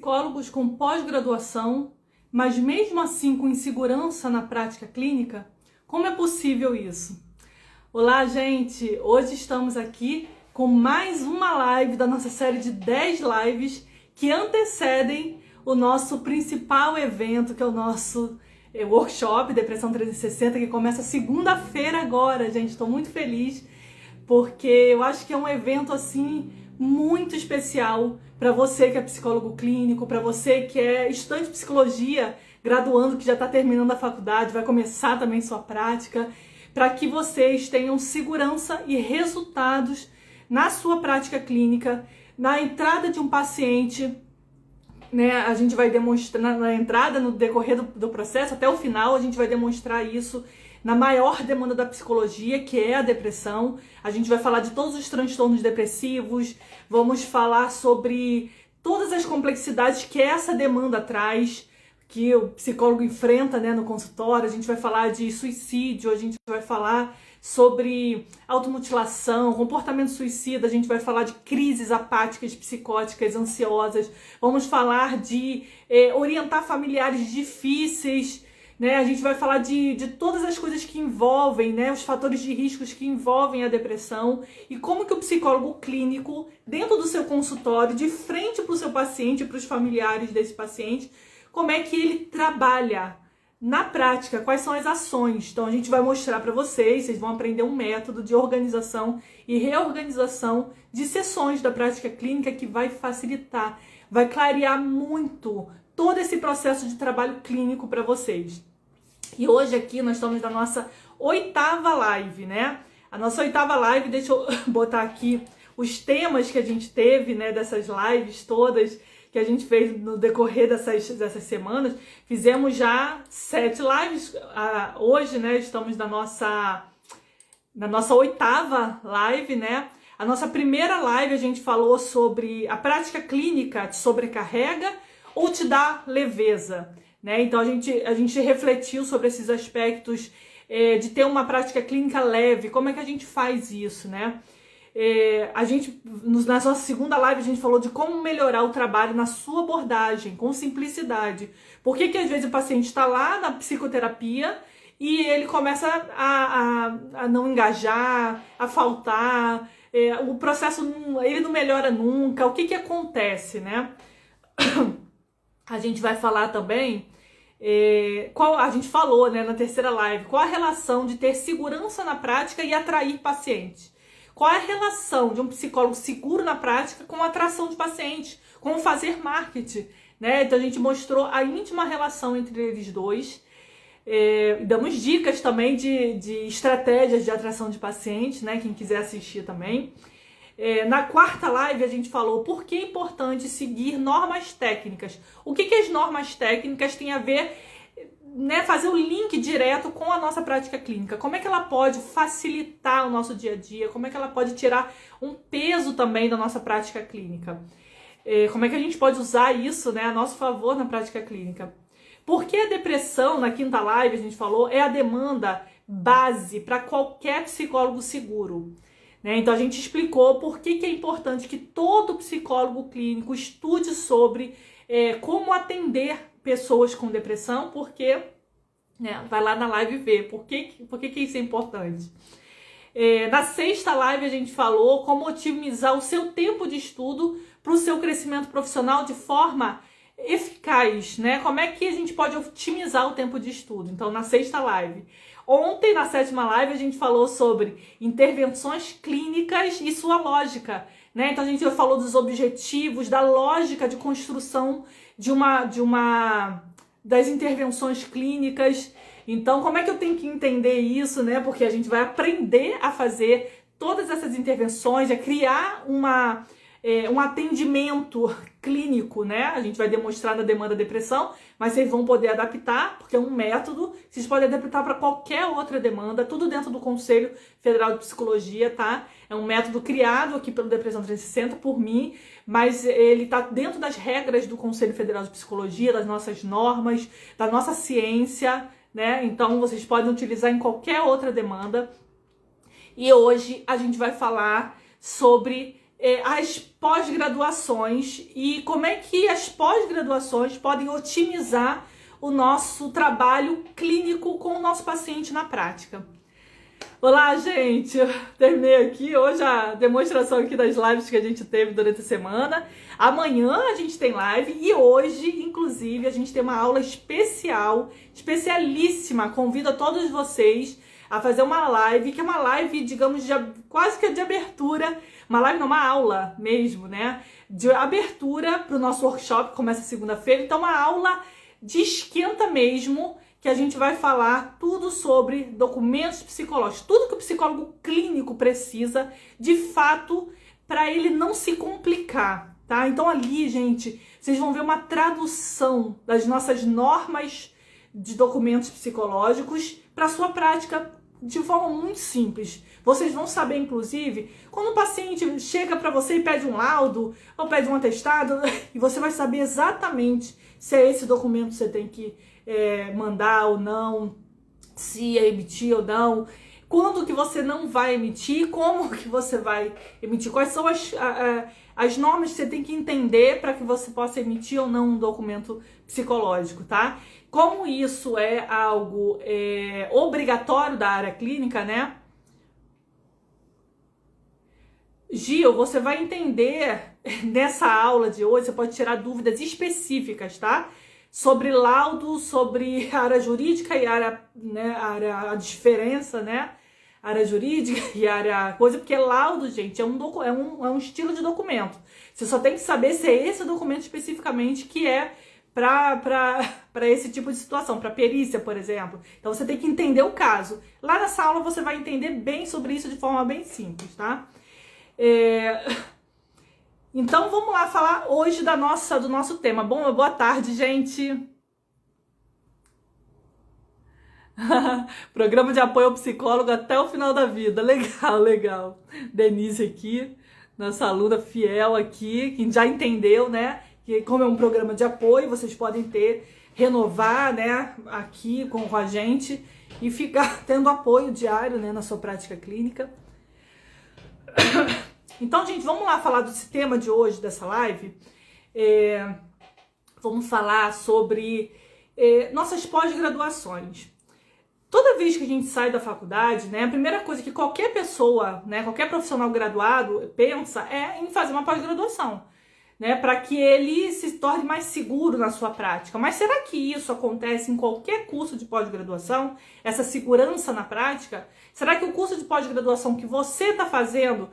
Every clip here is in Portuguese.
psicólogos com pós-graduação, mas mesmo assim com insegurança na prática clínica? Como é possível isso? Olá, gente! Hoje estamos aqui com mais uma live da nossa série de 10 lives que antecedem o nosso principal evento, que é o nosso workshop Depressão 360, que começa segunda-feira agora, gente. Estou muito feliz porque eu acho que é um evento assim muito especial para você que é psicólogo clínico, para você que é estudante de psicologia, graduando, que já está terminando a faculdade, vai começar também sua prática, para que vocês tenham segurança e resultados na sua prática clínica, na entrada de um paciente, né? A gente vai demonstrar na entrada, no decorrer do processo, até o final, a gente vai demonstrar isso na maior demanda da psicologia, que é a depressão. A gente vai falar de todos os transtornos depressivos, vamos falar sobre todas as complexidades que essa demanda traz, que o psicólogo enfrenta, né, no consultório. A gente vai falar de suicídio, a gente vai falar sobre automutilação, comportamento suicida, a gente vai falar de crises apáticas, psicóticas, ansiosas, vamos falar de orientar familiares difíceis, né? A gente vai falar de todas as coisas que envolvem, né, os fatores de riscos que envolvem a depressão e como que o psicólogo clínico, dentro do seu consultório, de frente para o seu paciente, para os familiares desse paciente, como é que ele trabalha na prática, quais são as ações. Então a gente vai mostrar para vocês vão aprender um método de organização e reorganização de sessões da prática clínica que vai facilitar, vai clarear muito todo esse processo de trabalho clínico para vocês. E hoje aqui nós estamos na nossa 8ª live, né? A nossa 8ª live, deixa eu botar aqui os temas que a gente teve, né, dessas lives todas que a gente fez no decorrer dessas semanas. Fizemos já 7 lives. Hoje, né, estamos na nossa 8ª live, né? A nossa primeira live a gente falou sobre a prática clínica te sobrecarrega ou te dá leveza, né? Então a gente refletiu sobre esses aspectos de ter uma prática clínica leve. Como é que a gente faz isso, né? Na nossa segunda live a gente falou de como melhorar o trabalho na sua abordagem, com simplicidade. Por que às vezes o paciente está lá na psicoterapia e ele começa a não engajar, a faltar, o processo ele não melhora nunca, o que acontece, né? A gente vai falar também, a gente falou, né, na terceira live, qual a relação de ter segurança na prática e atrair pacientes. Qual é a relação de um psicólogo seguro na prática com a atração de pacientes, com o fazer marketing, né? Então a gente mostrou a íntima relação entre eles dois. Damos dicas também de estratégias de atração de pacientes, né? Quem quiser assistir também. Na 4ª live a gente falou por que é importante seguir normas técnicas. O que as normas técnicas têm a ver, né, fazer o link direto com a nossa prática clínica. Como é que ela pode facilitar o nosso dia a dia? Como é que ela pode tirar um peso também da nossa prática clínica? Como é que a gente pode usar isso, né, a nosso favor na prática clínica? Porque a depressão, na 5ª live a gente falou, é a demanda base para qualquer psicólogo seguro, né? Então a gente explicou por que é importante que todo psicólogo clínico estude sobre como atender pessoas com depressão, porque, né, vai lá na live ver por que isso é importante. Na 6ª live a gente falou como otimizar o seu tempo de estudo para o seu crescimento profissional de forma eficaz, né? Como é que a gente pode otimizar o tempo de estudo? Então, na 6ª live. Ontem, na 7ª live, a gente falou sobre intervenções clínicas e sua lógica, né? Então a gente falou dos objetivos, da lógica de construção das intervenções clínicas. Então, como é que eu tenho que entender isso, né? Porque a gente vai aprender a fazer todas essas intervenções, a criar um atendimento clínico, né? A gente vai demonstrar na demanda depressão, mas vocês vão poder adaptar, porque é um método, vocês podem adaptar para qualquer outra demanda, tudo dentro do Conselho Federal de Psicologia, tá? É um método criado aqui pelo Depressão 360 por mim, mas ele está dentro das regras do Conselho Federal de Psicologia, das nossas normas, da nossa ciência, né? Então vocês podem utilizar em qualquer outra demanda. E hoje a gente vai falar sobre as pós-graduações e como é que as pós-graduações podem otimizar o nosso trabalho clínico com o nosso paciente na prática. Olá, gente! Eu terminei aqui hoje a demonstração aqui das lives que a gente teve durante a semana. Amanhã a gente tem live e hoje, inclusive, a gente tem uma aula especial, especialíssima. Convido a todos vocês a fazer uma live, que é uma live, digamos, quase que de abertura. Uma live não, uma aula mesmo, né? De abertura para o nosso workshop, que começa segunda-feira. Então, uma aula de esquenta mesmo, que a gente vai falar tudo sobre documentos psicológicos, tudo que o psicólogo clínico precisa, de fato, para ele não se complicar, tá? Então ali, gente, vocês vão ver uma tradução das nossas normas de documentos psicológicos para sua prática de forma muito simples. Vocês vão saber, inclusive, quando o paciente chega para você e pede um laudo ou pede um atestado, e você vai saber exatamente se é esse documento que você tem que mandar ou não, se é emitir ou não, quando que você não vai emitir, como que você vai emitir, quais são as normas que você tem que entender para que você possa emitir ou não um documento psicológico, tá? Como isso é algo obrigatório da área clínica, né? Gil, você vai entender nessa aula de hoje, você pode tirar dúvidas específicas, tá? Sobre laudo, sobre área jurídica e área, né, a diferença, né? Área jurídica e área coisa, porque laudo, gente, é um estilo de documento. Você só tem que saber se é esse documento especificamente que é para esse tipo de situação, para perícia, por exemplo. Então você tem que entender o caso. Lá nessa aula você vai entender bem sobre isso de forma bem simples, tá? Então vamos lá falar hoje do nosso tema. Boa tarde, gente. Programa de apoio ao psicólogo até o final da vida. Legal, legal. Denise aqui, nossa aluna fiel aqui, que já entendeu, né? Que como é um programa de apoio, vocês podem renovar, né? Aqui com a gente e ficar tendo apoio diário, né? Na sua prática clínica. Então, gente, vamos lá falar desse tema de hoje, dessa live. Vamos falar sobre nossas pós-graduações. Toda vez que a gente sai da faculdade, né, a primeira coisa que qualquer pessoa, né, qualquer profissional graduado pensa é em fazer uma pós-graduação, né, para que ele se torne mais seguro na sua prática. Mas será que isso acontece em qualquer curso de pós-graduação? Essa segurança na prática? Será que o curso de pós-graduação que você está fazendo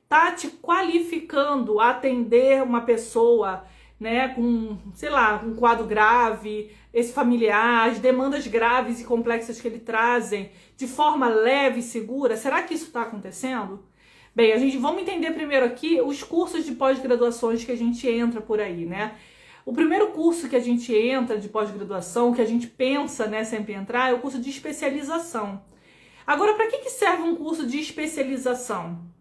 tá te qualificando a atender uma pessoa, né, com, sei lá, um quadro grave, esse familiar, as demandas graves e complexas que ele trazem, de forma leve e segura? Será que isso está acontecendo? Bem, vamos entender primeiro aqui os cursos de pós-graduações que a gente entra por aí, né? O primeiro curso que a gente entra de pós-graduação, que a gente pensa, né, sempre entrar, é o curso de especialização. Agora, para que serve um curso de especialização?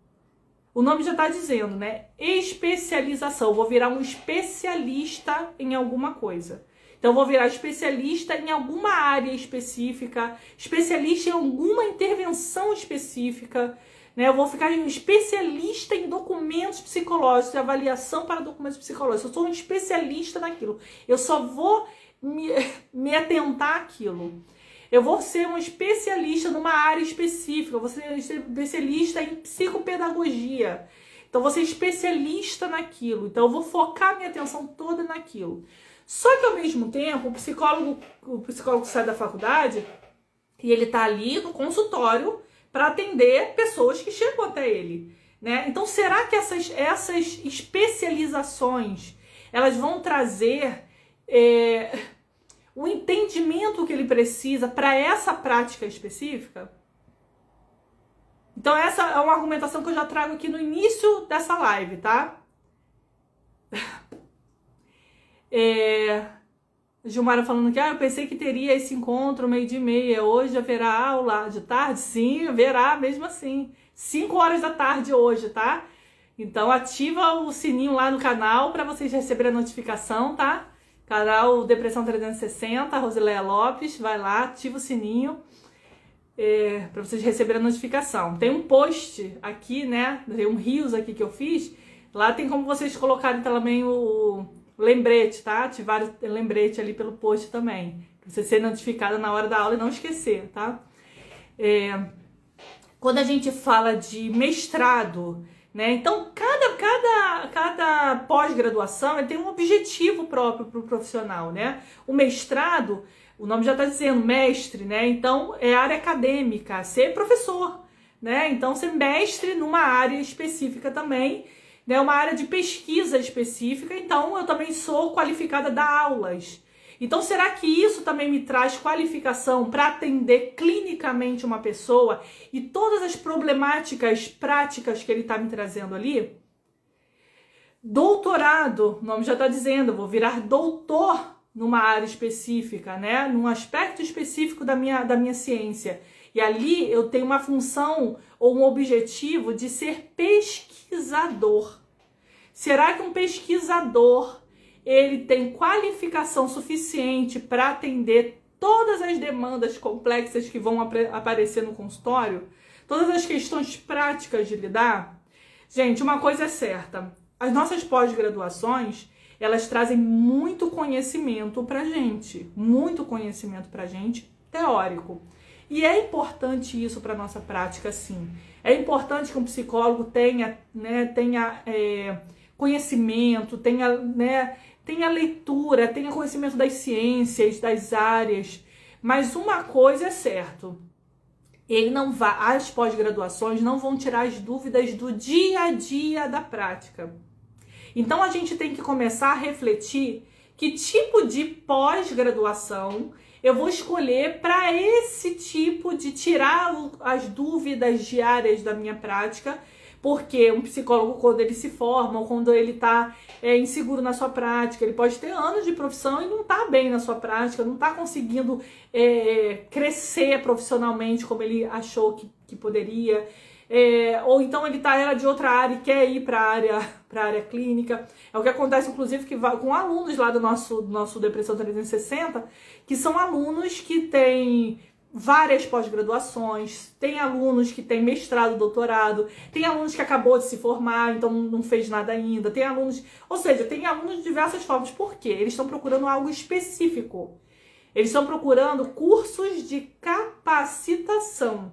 O nome já está dizendo, né? Especialização. Eu vou virar um especialista em alguma coisa. Então, eu vou virar especialista em alguma área específica, especialista em alguma intervenção específica, né? Eu vou ficar um especialista em documentos psicológicos, avaliação para documentos psicológicos. Eu sou um especialista naquilo. Eu só vou me atentar àquilo. Eu vou ser um especialista numa área específica, eu vou ser especialista em psicopedagogia. Então, eu vou ser especialista naquilo. Então, eu vou focar minha atenção toda naquilo. Só que, ao mesmo tempo, o psicólogo sai da faculdade e ele está ali no consultório para atender pessoas que chegam até ele, né? Então, será que essas especializações, elas vão trazer o entendimento que ele precisa para essa prática específica? Então essa é uma argumentação que eu já trago aqui no início dessa live, tá? Gilmara falando que eu pensei que teria esse encontro meio-dia e meia, hoje haverá aula de tarde? Sim, haverá mesmo assim, 5 horas da tarde hoje, tá? Então ativa o sininho lá no canal para vocês receberem a notificação, tá? Canal Depressão 360, Rosileia Lopes, vai lá, ativa o sininho para vocês receberem a notificação. Tem um post aqui, né? Tem um Reels aqui que eu fiz Lá tem como vocês colocarem também o lembrete, tá? Ativar o lembrete ali pelo post também. Pra você ser notificada na hora da aula e não esquecer, tá? Quando a gente fala de mestrado, né? Então, cada pós-graduação tem um objetivo próprio para o profissional, né? O mestrado, o nome já está dizendo, mestre, né? Então, é área acadêmica, ser professor, né? Então, ser mestre numa área específica também, né? Uma área de pesquisa específica. Então, eu também sou qualificada a dar aulas. Então, será que isso também me traz qualificação para atender clinicamente uma pessoa e todas as problemáticas práticas que ele está me trazendo ali? Doutorado, o nome já está dizendo, eu vou virar doutor numa área específica, né? Num aspecto específico da minha ciência. E ali eu tenho uma função ou um objetivo de ser pesquisador. Será que um pesquisador ele tem qualificação suficiente para atender todas as demandas complexas que vão aparecer no consultório? Todas as questões práticas de lidar? Gente, uma coisa é certa. As nossas pós-graduações, elas trazem muito conhecimento pra gente. Muito conhecimento pra gente teórico. E é importante isso para nossa prática, sim. É importante que um psicólogo tenha conhecimento, tenha leitura, tenha conhecimento das ciências, das áreas. Mas uma coisa é certo, as pós-graduações não vão tirar as dúvidas do dia a dia da prática. Então a gente tem que começar a refletir que tipo de pós-graduação eu vou escolher para esse tipo de tirar as dúvidas diárias da minha prática. Porque um psicólogo, quando ele se forma, ou quando ele está inseguro na sua prática, ele pode ter anos de profissão e não está bem na sua prática, não está conseguindo crescer profissionalmente como ele achou que poderia. Ou então ele era de outra área e quer ir para a área clínica. É o que acontece, inclusive, com alunos lá do nosso Depressão 360, que são alunos que têm várias pós-graduações, tem alunos que têm mestrado, doutorado, tem alunos que acabou de se formar, então não fez nada ainda, tem alunos de diversas formas. Por quê? Eles estão procurando algo específico. Eles estão procurando cursos de capacitação.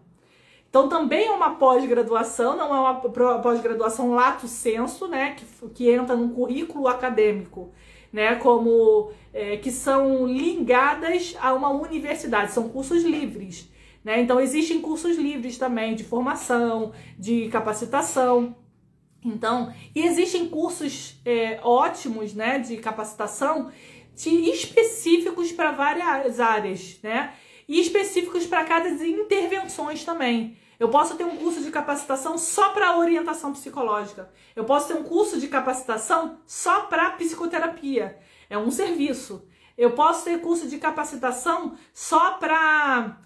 Então também é uma pós-graduação, não é uma pós-graduação lato sensu, né, que entra num currículo acadêmico, né, que são ligadas a uma universidade, são cursos livres, né? Então existem cursos livres também de formação, de capacitação. Então, e existem cursos ótimos, né, de capacitação específicos para várias áreas, né? E específicos para cada intervenções também. Eu posso ter um curso de capacitação só para orientação psicológica. Eu posso ter um curso de capacitação só para psicoterapia. É um serviço. Eu posso ter curso de capacitação só para...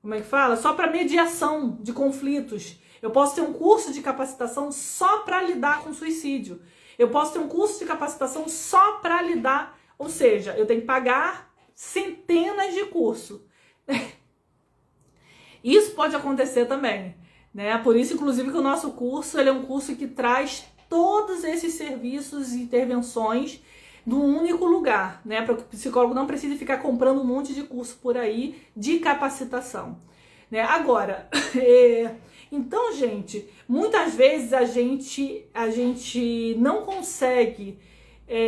como é que fala? Só para mediação de conflitos. Eu posso ter um curso de capacitação só para lidar com suicídio. Eu posso ter um curso de capacitação só para lidar... Ou seja, eu tenho que pagar centenas de cursos. Isso pode acontecer também, né? Por isso, inclusive, que o nosso curso ele é um curso que traz todos esses serviços e intervenções num único lugar, né? Para que o psicólogo não precise ficar comprando um monte de curso por aí de capacitação, né? Agora, então, gente, muitas vezes a gente não consegue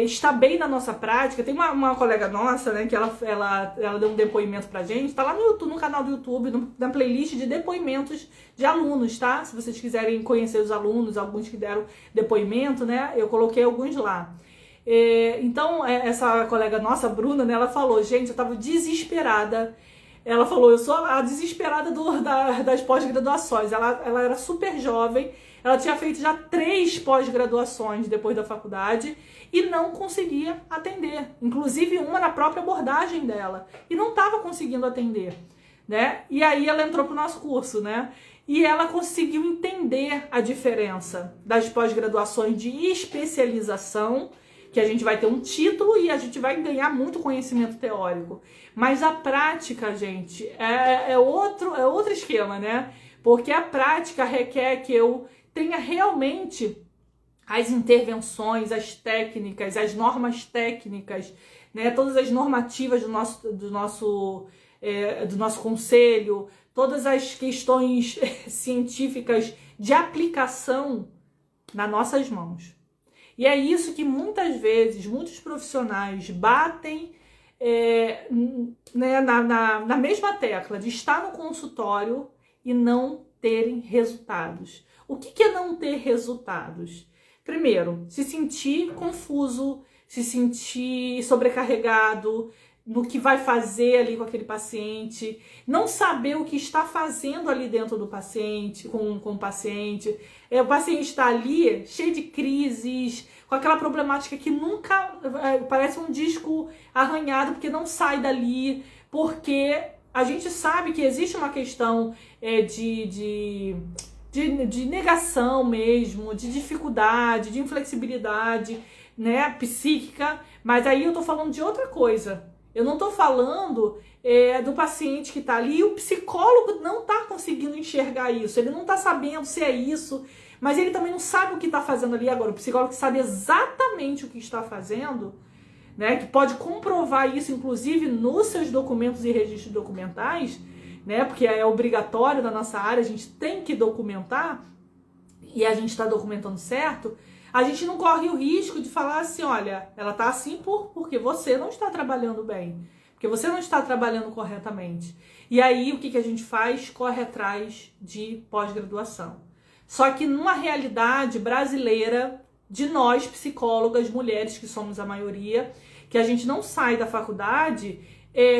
está bem na nossa prática. Tem uma colega nossa, né, que ela deu um depoimento pra gente, tá lá no YouTube, no canal do YouTube, na playlist de depoimentos de alunos, tá? Se vocês quiserem conhecer os alunos, alguns que deram depoimento, né, eu coloquei alguns lá. Então, essa colega nossa, Bruna, né, ela falou, gente, eu tava desesperada. Ela falou, eu sou a desesperada das pós-graduações. Ela era super jovem, ela tinha feito já 3 pós-graduações depois da faculdade e não conseguia atender. Inclusive uma na própria abordagem dela. E não estava conseguindo atender, né? E aí ela entrou pro nosso curso, né? E ela conseguiu entender a diferença das pós-graduações de especialização, que a gente vai ter um título e a gente vai ganhar muito conhecimento teórico. Mas a prática, gente, é outro esquema, né? Porque a prática requer que eu tenha realmente as intervenções, as técnicas, as normas técnicas, né, todas as normativas do nosso conselho, todas as questões científicas de aplicação nas nossas mãos. E é isso que muitas vezes muitos profissionais batem né, na mesma tecla de estar no consultório e não terem resultados. O que é não ter resultados? Primeiro, se sentir confuso, se sentir sobrecarregado no que vai fazer ali com aquele paciente, não saber o que está fazendo ali dentro do paciente, com o paciente. O paciente está ali cheio de crises, com aquela problemática que nunca parece um disco arranhado, porque não sai dali, porque a gente sabe que existe uma questão de negação mesmo, de dificuldade, de inflexibilidade, né, psíquica, mas aí eu tô falando de outra coisa. Eu não tô falando do paciente que tá ali, e o psicólogo não tá conseguindo enxergar isso, ele não tá sabendo se é isso, mas ele também não sabe o que tá fazendo ali agora. O psicólogo que sabe exatamente o que está fazendo, né, que pode comprovar isso, inclusive, nos seus documentos e registros documentais, né, porque é obrigatório na nossa área, a gente tem que documentar, e a gente está documentando certo, a gente não corre o risco de falar assim, olha, ela está assim porque você não está trabalhando bem, porque você não está trabalhando corretamente. E aí, o que a gente faz? Corre atrás de pós-graduação. Só que numa realidade brasileira, de nós, psicólogas, mulheres, que somos a maioria, que a gente não sai da faculdade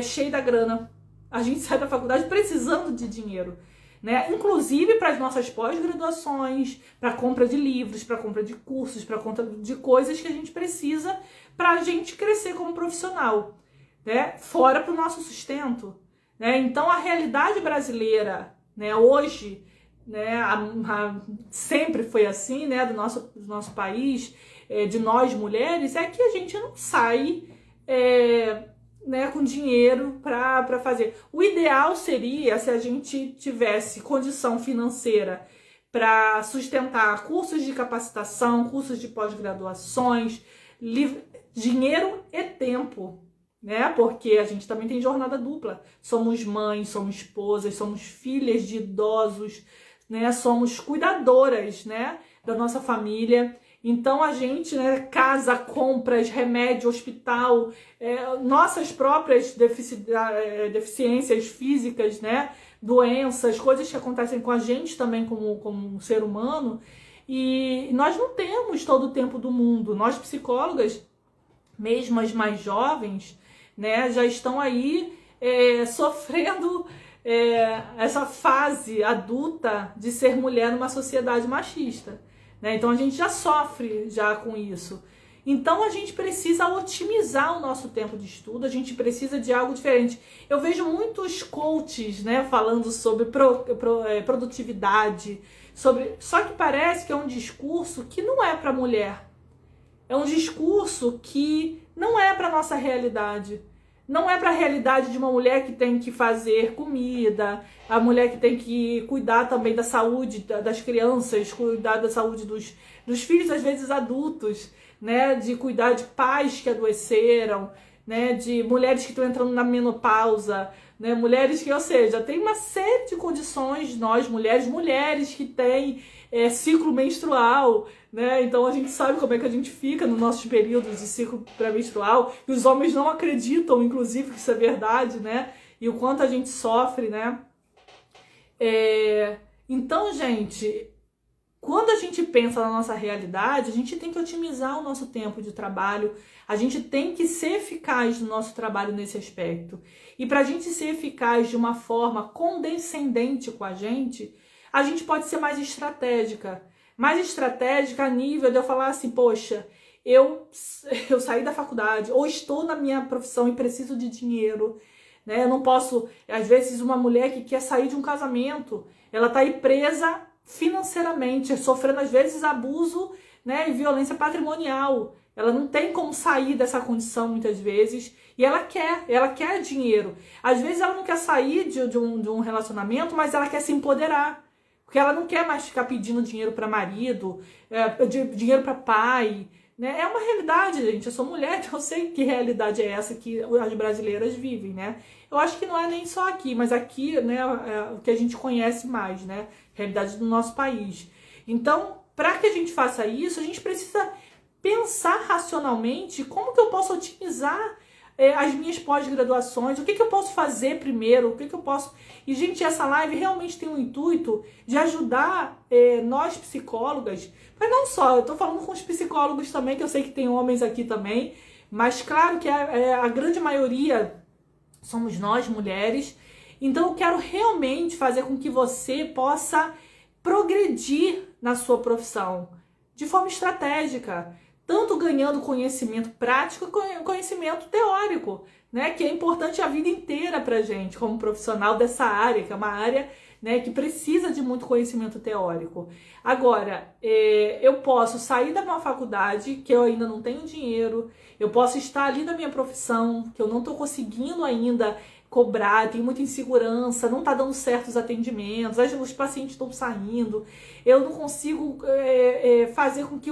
cheio da grana. A gente sai da faculdade precisando de dinheiro, né? Inclusive para as nossas pós-graduações, para compra de livros, para compra de cursos, para compra de coisas que a gente precisa para a gente crescer como profissional, né? Fora para o nosso sustento, né? Então a realidade brasileira, né, hoje, né, sempre foi assim, né, do nosso país, de nós mulheres, é que a gente não sai né, com dinheiro para fazer. O ideal seria se a gente tivesse condição financeira para sustentar cursos de capacitação, cursos de pós-graduações, dinheiro e tempo, né? Porque a gente também tem jornada dupla. Somos mães, somos esposas, somos filhas de idosos, né? Somos cuidadoras, né, da nossa família. Então a gente, né, casa, compras, remédio, hospital, nossas próprias deficiências físicas, né, doenças, coisas que acontecem com a gente também como um ser humano, e nós não temos todo o tempo do mundo. Nós psicólogas, mesmo as mais jovens, né, já estão aí sofrendo essa fase adulta de ser mulher numa sociedade machista. Então a gente já sofre já com isso. Então a gente precisa otimizar o nosso tempo de estudo, a gente precisa de algo diferente. Eu vejo muitos coaches, né, falando sobre produtividade, só que parece que é um discurso que não é para mulher. É um discurso que não é para nossa realidade. Não é para a realidade de uma mulher que tem que fazer comida, a mulher que tem que cuidar também da saúde das crianças, cuidar da saúde dos filhos, às vezes adultos, né? De cuidar de pais que adoeceram, né? De mulheres que estão entrando na menopausa, né? Mulheres que, ou seja, tem uma série de condições, nós mulheres que têm ciclo menstrual, né? Então a gente sabe como é que a gente fica nos nossos períodos de ciclo pré-menstrual, e os homens não acreditam, inclusive, que isso é verdade, né? E o quanto a gente sofre, né? Então, gente, quando a gente pensa na nossa realidade, a gente tem que otimizar o nosso tempo de trabalho, a gente tem que ser eficaz no nosso trabalho nesse aspecto. E para a gente ser eficaz de uma forma condescendente com a gente pode ser mais estratégica. Mais estratégica a nível de eu falar assim, poxa, eu saí da faculdade, ou estou na minha profissão e preciso de dinheiro, né? Eu não posso, às vezes uma mulher que quer sair de um casamento, ela tá aí presa financeiramente, sofrendo às vezes abuso, né, e violência patrimonial. Ela não tem como sair dessa condição muitas vezes, e ela quer dinheiro. Às vezes ela não quer sair de um relacionamento, mas ela quer se empoderar. porque ela não quer mais ficar pedindo dinheiro para marido, dinheiro para pai, né? É uma realidade, gente. Eu sou mulher, então eu sei que realidade é essa que as brasileiras vivem, né? Eu acho que não é nem só aqui, mas aqui, né, é o que a gente conhece mais, né? Realidade do nosso país. Então, para que a gente faça isso, a gente precisa pensar racionalmente como que eu posso otimizar as minhas pós-graduações, o que eu posso fazer primeiro, o que eu posso... E, gente, essa live realmente tem o intuito de ajudar nós psicólogas, mas não só, eu tô falando com os psicólogos também, que eu sei que tem homens aqui também, mas claro que a grande maioria somos nós, mulheres. Então eu quero realmente fazer com que você possa progredir na sua profissão de forma estratégica, tanto ganhando conhecimento prático quanto conhecimento teórico, né? Que é importante a vida inteira pra gente, como profissional dessa área, que é uma área, né, que precisa de muito conhecimento teórico. Agora, eu posso sair da minha faculdade, que eu ainda não tenho dinheiro, eu posso estar ali na minha profissão, que eu não estou conseguindo ainda cobrar, tenho muita insegurança, não está dando certo os atendimentos, os pacientes estão saindo, eu não consigo fazer com que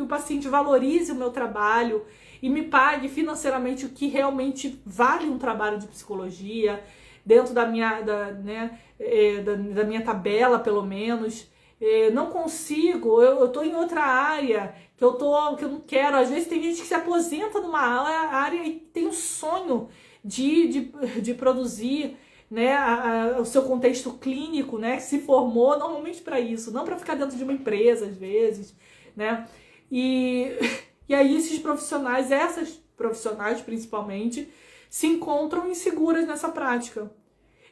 o paciente valorize o meu trabalho e me pague financeiramente o que realmente vale um trabalho de psicologia, dentro da minha, da minha tabela, pelo menos. Não consigo, eu tô em outra área que eu não quero. Às vezes tem gente que se aposenta numa área e tem um sonho de produzir, né, o seu contexto clínico, né, que se formou normalmente para isso, não para ficar dentro de uma empresa às vezes, né? E aí esses profissionais, essas profissionais principalmente, se encontram inseguras nessa prática.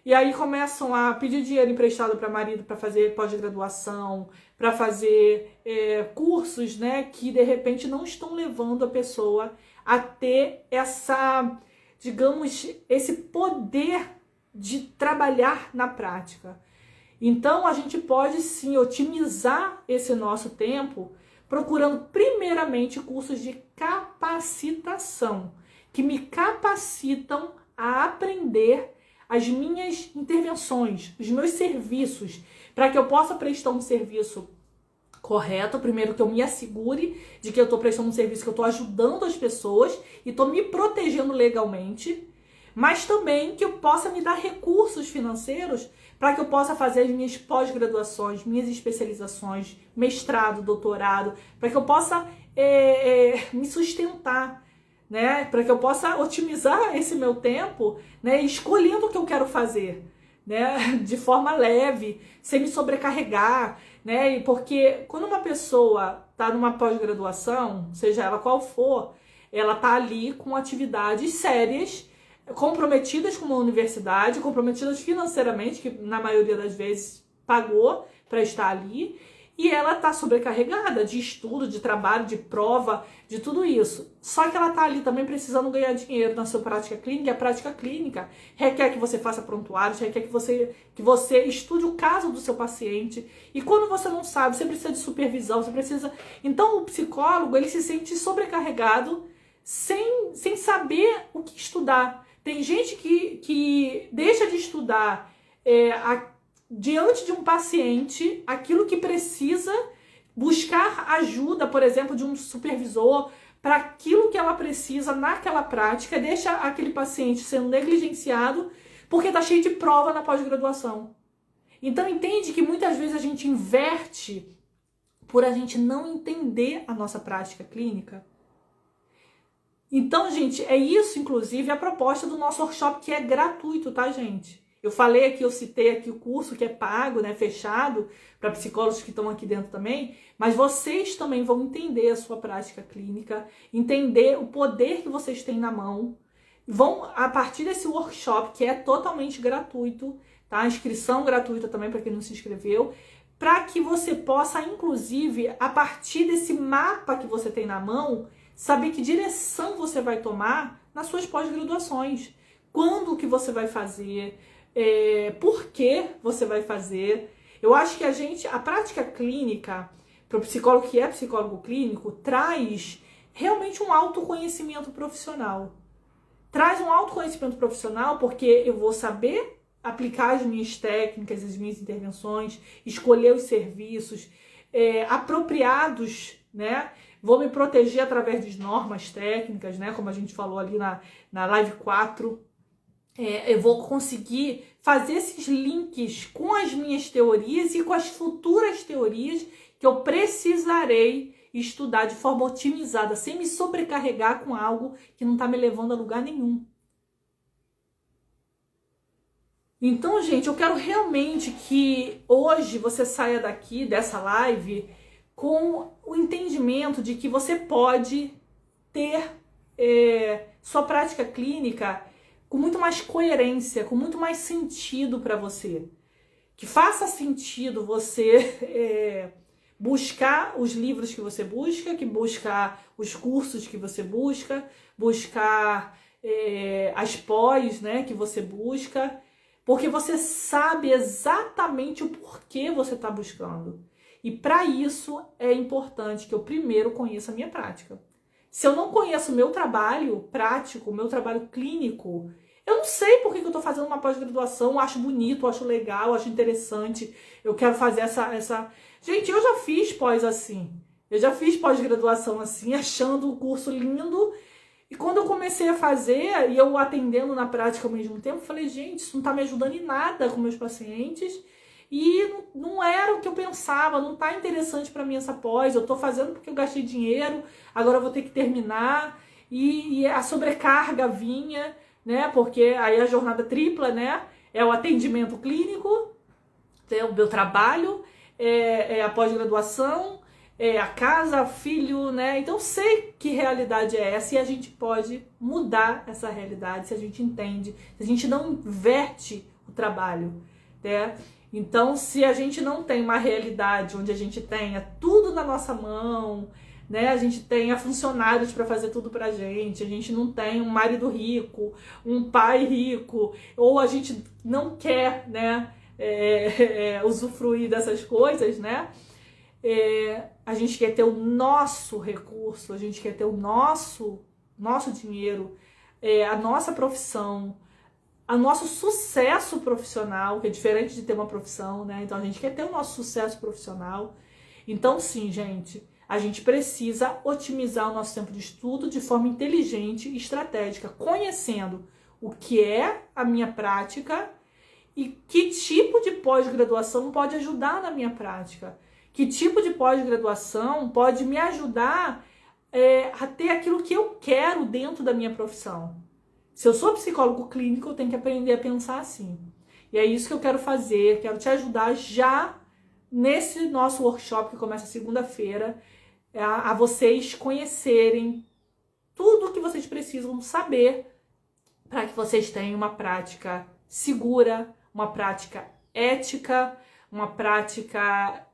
E aí começam a pedir dinheiro emprestado para marido para fazer pós-graduação, para fazer cursos, né, que de repente não estão levando a pessoa a ter essa, digamos, esse poder de trabalhar na prática. Então a gente pode sim otimizar esse nosso tempo procurando primeiramente cursos de capacitação, que me capacitam a aprender as minhas intervenções, os meus serviços, para que eu possa prestar um serviço correto. Primeiro, que eu me assegure de que eu estou prestando um serviço, que eu estou ajudando as pessoas e estou me protegendo legalmente, mas também que eu possa me dar recursos financeiros para que eu possa fazer as minhas pós-graduações, minhas especializações, mestrado, doutorado, para que eu possa me sustentar, né? Para que eu possa otimizar esse meu tempo, né? Escolhendo o que eu quero fazer, né? De forma leve, sem me sobrecarregar, né? Porque quando uma pessoa está numa pós-graduação, seja ela qual for, ela está ali com atividades sérias, comprometidas com uma universidade, comprometidas financeiramente, que na maioria das vezes pagou para estar ali, e ela está sobrecarregada de estudo, de trabalho, de prova, de tudo isso. Só que ela está ali também precisando ganhar dinheiro na sua prática clínica, e a prática clínica requer que você faça prontuários, requer que você estude o caso do seu paciente, e quando você não sabe, você precisa de supervisão, você precisa... Então o psicólogo, ele se sente sobrecarregado sem saber o que estudar. Tem gente que deixa de estudar diante de um paciente aquilo que precisa, buscar ajuda, por exemplo, de um supervisor para aquilo que ela precisa naquela prática, deixa aquele paciente sendo negligenciado porque está cheio de prova na pós-graduação. Então entende que muitas vezes a gente inverte por a gente não entender a nossa prática clínica. Então, gente, é isso, inclusive, a proposta do nosso workshop, que é gratuito, tá, gente? Eu falei aqui, eu citei aqui o curso que é pago, né, fechado, para psicólogos que estão aqui dentro também, mas vocês também vão entender a sua prática clínica, entender o poder que vocês têm na mão, vão, a partir desse workshop, que é totalmente gratuito, tá? A inscrição gratuita também para quem não se inscreveu, para que você possa, inclusive, a partir desse mapa que você tem na mão, saber que direção você vai tomar nas suas pós-graduações. Quando que você vai fazer, por que você vai fazer. Eu acho que a prática clínica, para o psicólogo que é psicólogo clínico, traz realmente um autoconhecimento profissional. Traz um autoconhecimento profissional porque eu vou saber aplicar as minhas técnicas, as minhas intervenções, escolher os serviços apropriados, né? Vou me proteger através de normas técnicas, né? Como a gente falou ali na live 4. Eu vou conseguir fazer esses links com as minhas teorias e com as futuras teorias que eu precisarei estudar de forma otimizada, sem me sobrecarregar com algo que não está me levando a lugar nenhum. Então, gente, eu quero realmente que hoje você saia daqui, dessa live, com o entendimento de que você pode ter sua prática clínica com muito mais coerência, com muito mais sentido para você. Que faça sentido você buscar os livros que você busca, que buscar os cursos que você buscar as pós, né, que você busca, porque você sabe exatamente o porquê você está buscando. E para isso é importante que eu primeiro conheça a minha prática. Se eu não conheço o meu trabalho prático, o meu trabalho clínico, eu não sei por que eu estou fazendo uma pós-graduação, acho bonito, acho legal, acho interessante, eu quero fazer essa... Gente, eu já fiz pós assim, eu já fiz pós-graduação assim, achando o curso lindo, e quando eu comecei a fazer, e eu atendendo na prática ao mesmo tempo, eu falei, gente, isso não está me ajudando em nada com meus pacientes, e não era o que eu pensava, não está interessante para mim essa pós, eu estou fazendo porque eu gastei dinheiro, agora eu vou ter que terminar, e a sobrecarga vinha, né? Porque aí a jornada tripla, né? É o atendimento clínico, é o meu trabalho, é a pós-graduação, é a casa, filho, né? Então sei que realidade é essa e a gente pode mudar essa realidade se a gente entende, se a gente não inverte o trabalho, né? Então, se a gente não tem uma realidade onde a gente tenha tudo na nossa mão, né? A gente tenha funcionários para fazer tudo pra gente, a gente não tem um marido rico, um pai rico, ou a gente não quer, né, usufruir dessas coisas, né? A gente quer ter o nosso recurso, a gente quer ter o nosso dinheiro, a nossa profissão, o nosso sucesso profissional, que é diferente de ter uma profissão, né? Então a gente quer ter o nosso sucesso profissional. Então sim, gente, a gente precisa otimizar o nosso tempo de estudo de forma inteligente e estratégica, conhecendo o que é a minha prática e que tipo de pós-graduação pode ajudar na minha prática. Que tipo de pós-graduação pode me ajudar a ter aquilo que eu quero dentro da minha profissão. Se eu sou psicólogo clínico, eu tenho que aprender a pensar assim. E é isso que eu quero fazer, quero te ajudar já nesse nosso workshop que começa segunda-feira, a vocês conhecerem tudo o que vocês precisam saber para que vocês tenham uma prática segura, uma prática ética, uma prática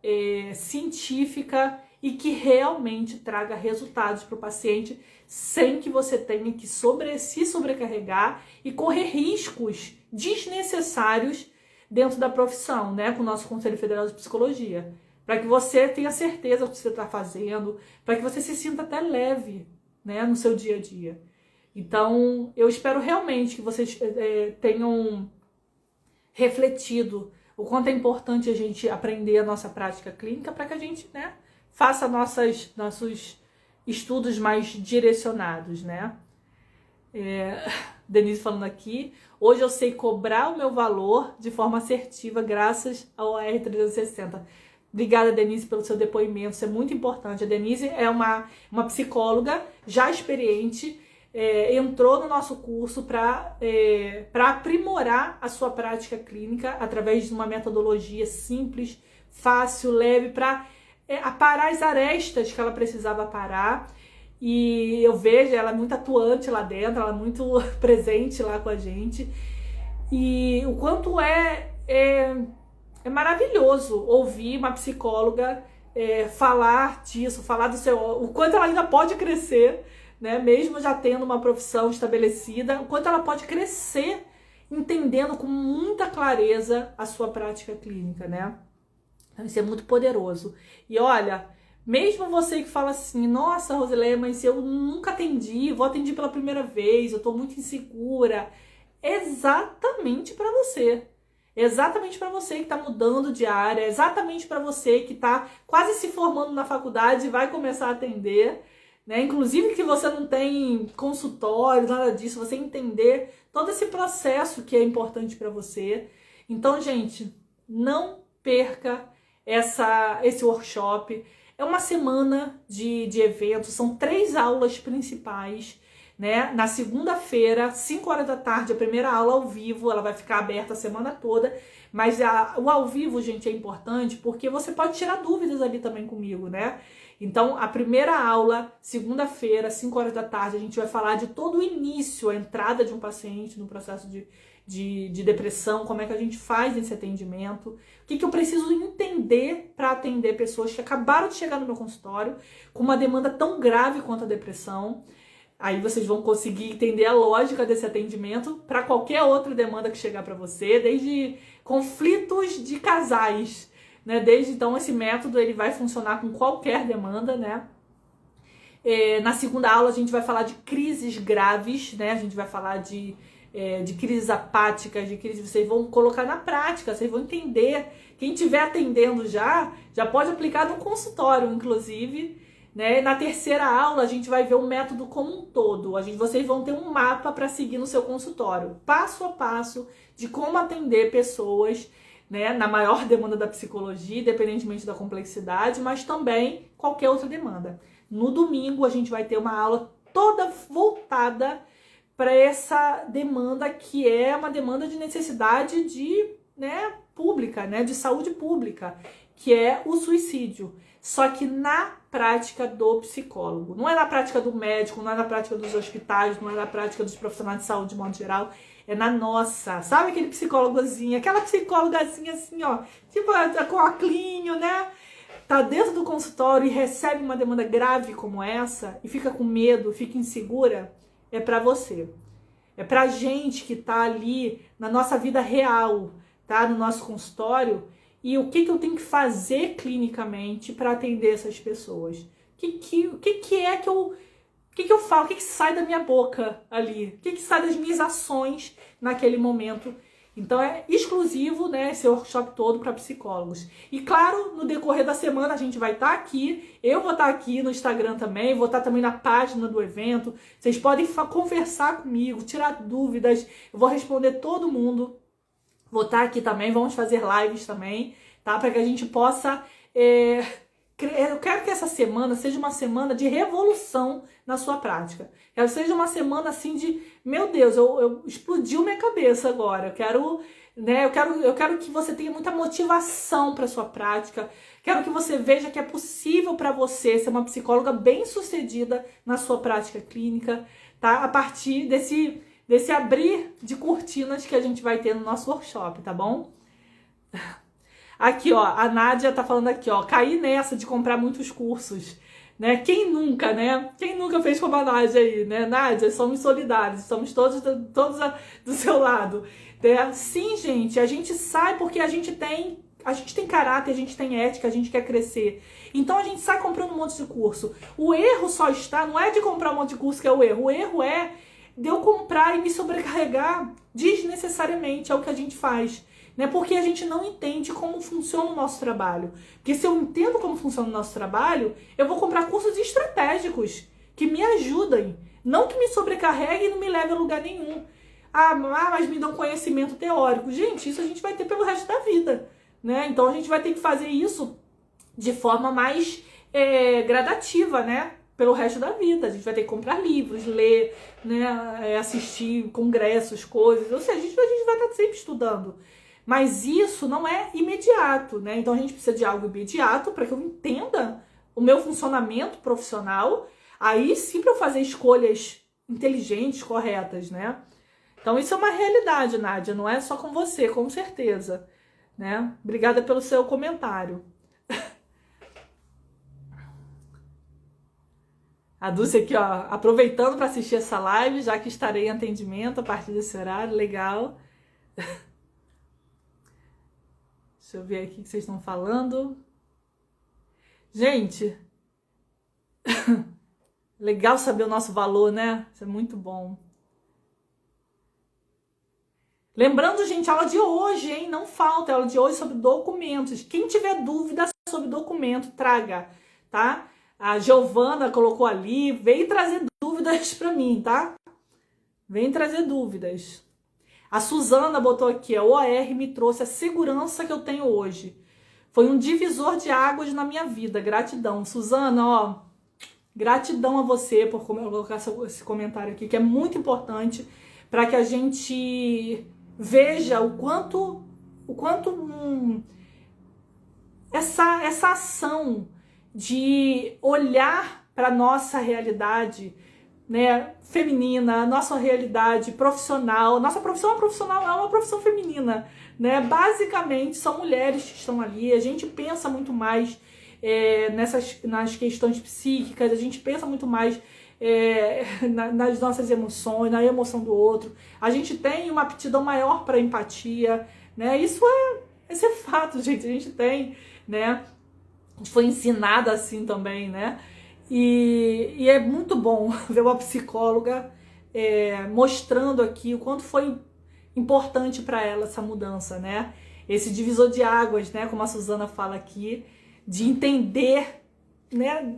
científica e que realmente traga resultados para o paciente sem que você tenha que se sobrecarregar e correr riscos desnecessários dentro da profissão, né, com o nosso Conselho Federal de Psicologia, para que você tenha certeza do que você está fazendo, para que você se sinta até leve, né, no seu dia a dia. Então, eu espero realmente que vocês tenham refletido o quanto é importante a gente aprender a nossa prática clínica para que a gente, né, faça nossos estudos mais direcionados, né? Denise falando aqui, hoje eu sei cobrar o meu valor de forma assertiva graças ao AR360. Obrigada, Denise, pelo seu depoimento, isso é muito importante. A Denise é uma psicóloga já experiente, entrou no nosso curso para aprimorar a sua prática clínica através de uma metodologia simples, fácil, leve, para aparar as arestas que ela precisava aparar. E eu vejo ela muito atuante lá dentro, ela é muito presente lá com a gente. E o quanto é maravilhoso ouvir uma psicóloga falar disso, falar o quanto ela ainda pode crescer, né? Mesmo já tendo uma profissão estabelecida, o quanto ela pode crescer entendendo com muita clareza a sua prática clínica, né? Então, isso é muito poderoso. E olha, mesmo você que fala assim, nossa, Rosilene, mas eu nunca atendi, vou atender pela primeira vez, eu tô muito insegura. Exatamente para você. exatamente para você que está mudando de área, exatamente para você que está quase se formando na faculdade e vai começar a atender, né? Inclusive que você não tem consultório, nada disso, você entender todo esse processo que é importante para você. Então, gente, não perca esse workshop. É uma semana de eventos, são 3 aulas principais, né? Na segunda-feira, 5 horas da tarde, a primeira aula ao vivo, ela vai ficar aberta a semana toda, mas o ao vivo, gente, é importante porque você pode tirar dúvidas ali também comigo, né? Então, a primeira aula, segunda-feira, 5 horas da tarde, a gente vai falar de todo o início, a entrada de um paciente no processo de depressão, como é que a gente faz esse atendimento, o que eu preciso entender para atender pessoas que acabaram de chegar no meu consultório com uma demanda tão grave quanto a depressão. Aí vocês vão conseguir entender a lógica desse atendimento para qualquer outra demanda que chegar para você, desde conflitos de casais, né? Desde então esse método ele vai funcionar com qualquer demanda, né? Na segunda aula a gente vai falar de crises graves, né? A gente vai falar de crises apáticas, de crises, vocês vão colocar na prática, vocês vão entender. Quem estiver atendendo já pode aplicar no consultório, inclusive. Né? Na terceira aula, a gente vai ver o método como um todo. Vocês vão ter um mapa para seguir no seu consultório, passo a passo, de como atender pessoas, né, na maior demanda da psicologia, independentemente da complexidade, mas também qualquer outra demanda. No domingo, a gente vai ter uma aula toda voltada para essa demanda que é uma demanda de necessidade pública, né, de saúde pública, que é o suicídio. Só que na prática do psicólogo. Não é na prática do médico, não é na prática dos hospitais, não é na prática dos profissionais de saúde de modo geral, é na nossa. Sabe aquele psicólogozinho, aquela psicólogazinha assim, ó, tipo com óculinho, né? Tá dentro do consultório e recebe uma demanda grave como essa e fica com medo, fica insegura, é pra você. É pra gente que tá ali na nossa vida real, tá? No nosso consultório. E o que eu tenho que fazer clinicamente para atender essas pessoas? O que eu falo? O que sai da minha boca ali? O que sai das minhas ações naquele momento? Então é exclusivo, né, esse workshop todo para psicólogos. E claro, no decorrer da semana a gente vai estar aqui, eu vou estar aqui no Instagram também, vou estar também na página do evento. Vocês podem conversar comigo, tirar dúvidas, eu vou responder todo mundo. Vou estar aqui também, vamos fazer lives também, tá? Para que a gente possa... Eu quero que essa semana seja uma semana de revolução na sua prática. Quero que seja uma semana assim de... Meu Deus, eu explodiu minha cabeça agora. Eu quero que você tenha muita motivação para sua prática. Quero que você veja que é possível para você ser uma psicóloga bem-sucedida na sua prática clínica, tá? A partir desse abrir de cortinas que a gente vai ter no nosso workshop, tá bom? Aqui, ó, a Nádia tá falando aqui, ó, caí nessa de comprar muitos cursos, né? Quem nunca, né? Quem nunca fez como a Nádia aí, né? Nádia, somos solidários, somos todos do seu lado, né? Sim, gente, a gente sai porque a gente tem caráter, a gente tem ética, a gente quer crescer. Então a gente sai comprando um monte de curso. O erro só está, não é de comprar um monte de curso que é o erro. O erro é de eu comprar e me sobrecarregar desnecessariamente, é o que a gente faz, né? Porque a gente não entende como funciona o nosso trabalho. Porque se eu entendo como funciona o nosso trabalho, eu vou comprar cursos estratégicos que me ajudem, não que me sobrecarreguem e não me levem a lugar nenhum. Mas me dão conhecimento teórico. Gente, isso a gente vai ter pelo resto da vida, né? Então a gente vai ter que fazer isso de forma mais gradativa, né? Pelo resto da vida. A gente vai ter que comprar livros, ler, né? Assistir congressos, coisas. Ou seja, a gente vai estar sempre estudando. Mas isso não é imediato, né? Então a gente precisa de algo imediato para que eu entenda o meu funcionamento profissional. Aí sim para eu fazer escolhas inteligentes, corretas, né? Então isso é uma realidade, Nádia. Não é só com você, com certeza, né? Obrigada pelo seu comentário. A Dulce aqui, ó, aproveitando para assistir essa live, já que estarei em atendimento a partir desse horário, legal. Deixa eu ver aqui o que vocês estão falando. Gente, legal saber o nosso valor, né? Isso é muito bom. Lembrando, gente, a aula de hoje, hein? Não falta, a aula de hoje sobre documentos. Quem tiver dúvida sobre documento, traga, tá? A Giovana colocou ali, vem trazer dúvidas para mim, tá? Vem trazer dúvidas. A Suzana botou aqui, a OR me trouxe a segurança que eu tenho hoje. Foi um divisor de águas na minha vida. Gratidão. Suzana, ó, gratidão a você por colocar esse comentário aqui, que é muito importante para que a gente veja o quanto essa ação de olhar para nossa realidade, né, feminina, nossa realidade profissional. Nossa profissão é uma profissão feminina, né? Basicamente são mulheres que estão ali. A gente pensa muito mais nas questões psíquicas, a gente pensa muito mais nas nossas emoções, na emoção do outro. A gente tem uma aptidão maior para empatia, né? Esse é fato, gente. A gente tem, né? A gente foi ensinada assim também, né? E é muito bom ver uma psicóloga mostrando aqui o quanto foi importante para ela essa mudança, né? Esse divisor de águas, né? Como a Suzana fala aqui, de entender, né,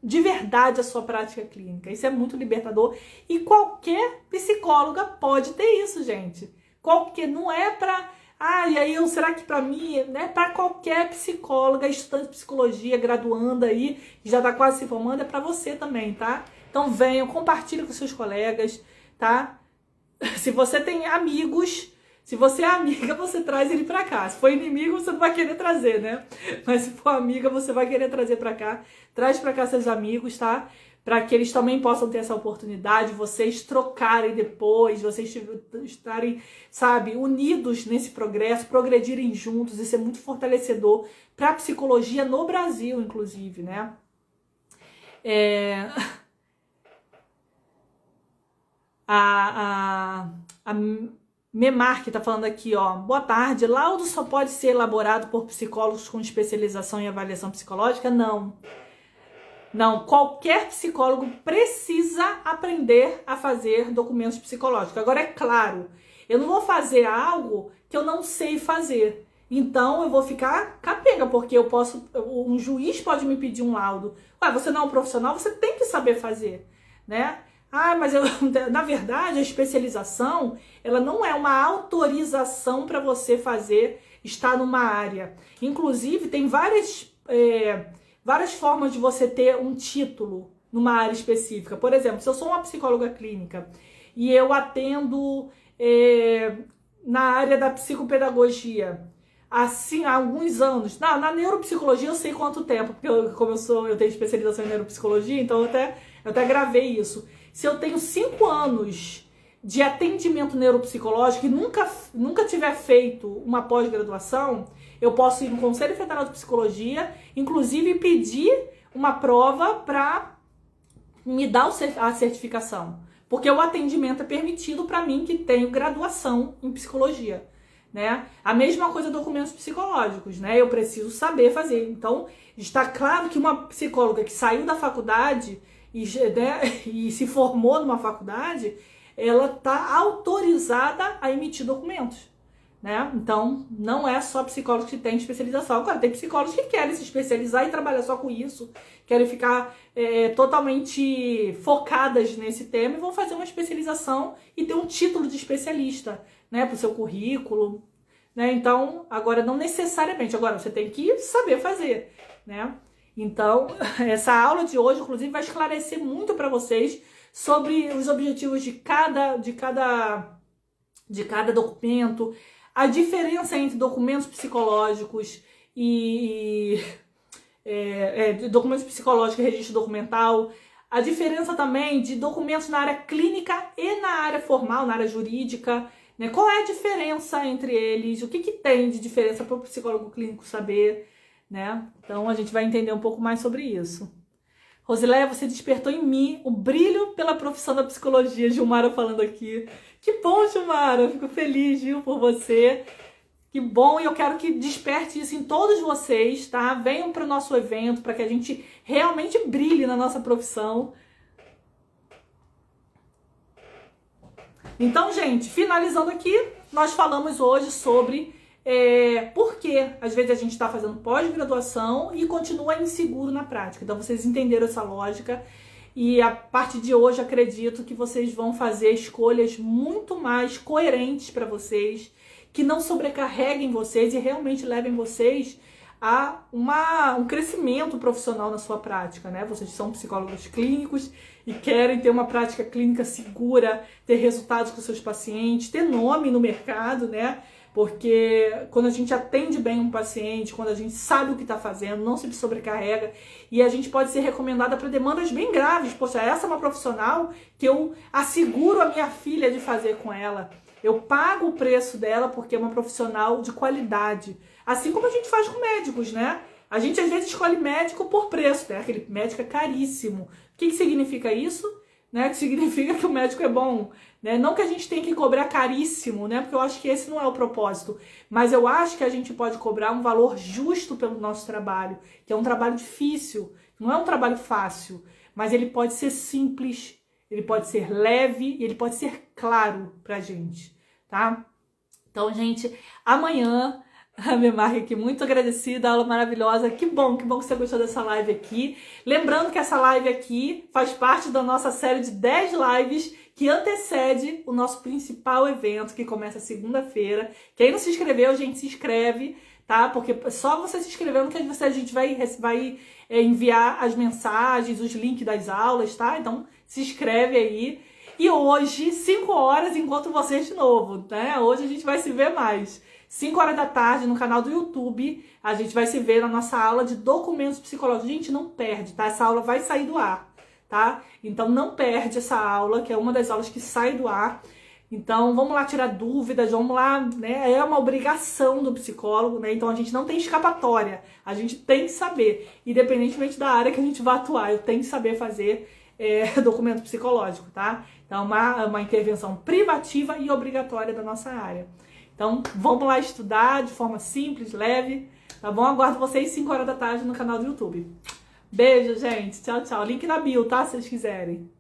de verdade a sua prática clínica. Isso é muito libertador e qualquer psicóloga pode ter isso, gente. Não é para... e aí, será que para mim, né? Para qualquer psicóloga, estudante de psicologia, graduanda aí, que já tá quase se formando, é para você também, tá? Então venham, compartilhe com seus colegas, tá? Se você tem amigos, se você é amiga, você traz ele para cá. Se for inimigo, você não vai querer trazer, né? Mas se for amiga, você vai querer trazer para cá. Traz para cá seus amigos, tá? Para que eles também possam ter essa oportunidade, vocês trocarem depois, vocês estarem, sabe, unidos nesse progresso, progredirem juntos. Isso é muito fortalecedor para a psicologia no Brasil, inclusive, né? A Memar, que tá falando aqui, ó. Boa tarde. Laudo só pode ser elaborado por psicólogos com especialização em avaliação psicológica? Não. Não, qualquer psicólogo precisa aprender a fazer documentos psicológicos. Agora, é claro, eu não vou fazer algo que eu não sei fazer. Então, eu vou ficar capenga, porque um juiz pode me pedir um laudo. Você não é um profissional, você tem que saber fazer, né? Mas na verdade, a especialização, ela não é uma autorização para você estar numa área. Inclusive, tem várias formas de você ter um título numa área específica. Por exemplo, se eu sou uma psicóloga clínica e eu atendo na área da psicopedagogia, assim, há alguns anos. Na neuropsicologia eu sei quanto tempo, porque eu tenho especialização em neuropsicologia, então eu até gravei isso. Se eu tenho 5 anos de atendimento neuropsicológico e nunca tiver feito uma pós-graduação, eu posso ir no Conselho Federal de Psicologia, inclusive pedir uma prova para me dar a certificação. Porque o atendimento é permitido para mim que tenho graduação em psicologia, né? A mesma coisa documentos psicológicos, né? Eu preciso saber fazer. Então, está claro que uma psicóloga que saiu da faculdade e se formou numa faculdade, ela está autorizada a emitir documentos, né? Então, não é só psicólogos que têm especialização. Claro, tem psicólogos que querem se especializar e trabalhar só com isso, querem ficar totalmente focadas nesse tema e vão fazer uma especialização e ter um título de especialista, né, para o seu currículo, né? Então, agora, não necessariamente. Agora, você tem que saber fazer, né? Então, essa aula de hoje, inclusive, vai esclarecer muito para vocês sobre os objetivos de cada documento, a diferença entre documentos psicológicos e documentos psicológicos e registro documental, a diferença também de documentos na área clínica e na área formal, na área jurídica, né? Qual é a diferença entre eles? O que tem de diferença para o psicólogo clínico saber, né? Então a gente vai entender um pouco mais sobre isso. Rosileia, você despertou em mim o brilho pela profissão da psicologia. Gilmara falando aqui. Que bom, Gilmara. Fico feliz, viu, por você. Que bom, e eu quero que desperte isso em todos vocês, tá? Venham para o nosso evento, para que a gente realmente brilhe na nossa profissão. Então, gente, finalizando aqui, nós falamos hoje sobre por que às vezes a gente está fazendo pós-graduação e continua inseguro na prática. Então vocês entenderam essa lógica e a partir de hoje acredito que vocês vão fazer escolhas muito mais coerentes para vocês, que não sobrecarreguem vocês e realmente levem vocês a um crescimento profissional na sua prática, né? Vocês são psicólogos clínicos e querem ter uma prática clínica segura, ter resultados com seus pacientes, ter nome no mercado, né? Porque quando a gente atende bem um paciente, quando a gente sabe o que está fazendo, não se sobrecarrega, e a gente pode ser recomendada para demandas bem graves. Poxa, essa é uma profissional que eu asseguro a minha filha de fazer com ela. Eu pago o preço dela porque é uma profissional de qualidade. Assim como a gente faz com médicos, né? A gente às vezes escolhe médico por preço, né? Aquele médico é caríssimo. O que significa isso? Né? Que significa que o médico é bom, né? Não que a gente tenha que cobrar caríssimo, né? Porque eu acho que esse não é o propósito. Mas eu acho que a gente pode cobrar um valor justo pelo nosso trabalho, que é um trabalho difícil, não é um trabalho fácil, mas ele pode ser simples, ele pode ser leve e ele pode ser claro pra gente, tá? Então, gente, amanhã a minha marca aqui, muito agradecida, aula maravilhosa, que bom que você gostou dessa live aqui. Lembrando que essa live aqui faz parte da nossa série de 10 lives que antecede o nosso principal evento, que começa segunda-feira. Quem não se inscreveu, gente, se inscreve, tá? Porque só você se inscrevendo que a gente vai enviar as mensagens, os links das aulas, tá? Então, se inscreve aí. E hoje, 5 horas, encontro vocês de novo, né? Hoje a gente vai se ver mais. 5 horas da tarde no canal do YouTube, a gente vai se ver na nossa aula de documentos psicológicos. Gente, não perde, tá? Essa aula vai sair do ar, tá? Então não perde essa aula, que é uma das aulas que sai do ar. Então vamos lá tirar dúvidas, vamos lá, né? É uma obrigação do psicólogo, né? Então a gente não tem escapatória, a gente tem que saber, independentemente da área que a gente vai atuar, eu tenho que saber fazer documento psicológico, tá? Então uma intervenção privativa e obrigatória da nossa área. Então, vamos lá estudar de forma simples, leve, tá bom? Aguardo vocês 5 horas da tarde no canal do YouTube. Beijo, gente. Tchau, tchau. Link na bio, tá? Se vocês quiserem.